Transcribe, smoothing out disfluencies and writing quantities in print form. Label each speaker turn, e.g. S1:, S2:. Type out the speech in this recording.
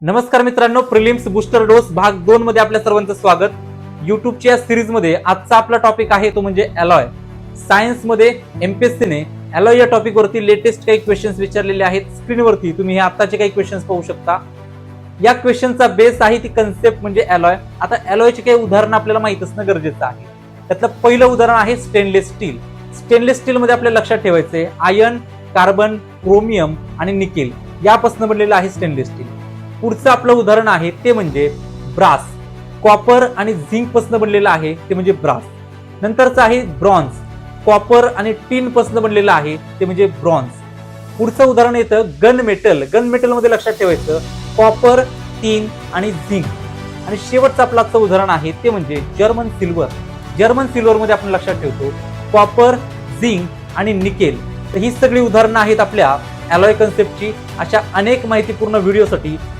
S1: नमस्कार मित्रांनो, prelims booster dose भाग 2 मध्ये आपल्या सर्वांचं स्वागत। युट्यूबच्या या सिरीज मध्ये आजचा आपला टॉपिक आहे तो म्हणजे अलॉय। सायन्स मध्ये एमपीएससी ने अलॉय या टॉपिक वरती लेटेस्ट काही क्वेश्चन्स विचारलेले आहेत। स्क्रीनवरती तुम्ही हे आताचे काही क्वेश्चन्स पाहू शकता। या क्वेश्चनचा बेस आहे ती कन्सेप्ट म्हणजे अलॉय। आता अलॉयचे काही उदाहरण आपल्याला माहित असणं गरजेचं आहे। त्यातलं पहिलं उदाहरण आहे स्टेनलेस स्टील। स्टेनलेस स्टील मध्ये आपल्याला लक्षात ठेवायचे आयर्न, कार्बन, क्रोमियम आणि निकेल यापासून बनलेलं आहे स्टेनलेस स्टील। पुढचं आपलं उदाहरण आहे ते म्हणजे ब्रास। कॉपर आणि झिंक पासून बनलेलं आहे ते म्हणजे ब्रास। नंतरचं आहे ब्रॉन्झ। कॉपर आणि टीन पासून बनलेलं आहे ते म्हणजे ब्रॉन्झ। पुढचं उदाहरण येतं गन मेटल। गन मेटल मध्ये लक्षात ठेवायचं कॉपर, टीन आणि झिंक। आणि शेवटचं आपलं आजचं उदाहरण आहे ते म्हणजे जर्मन सिल्वर। जर्मन सिल्वर मध्ये आपण लक्षात ठेवतो कॉपर, झिंक आणि निकेल। तर ही सगळी उदाहरणं आहेत आपल्या अलॉय कन्सेप्टची। अशा अनेक माहितीपूर्ण व्हिडिओसाठी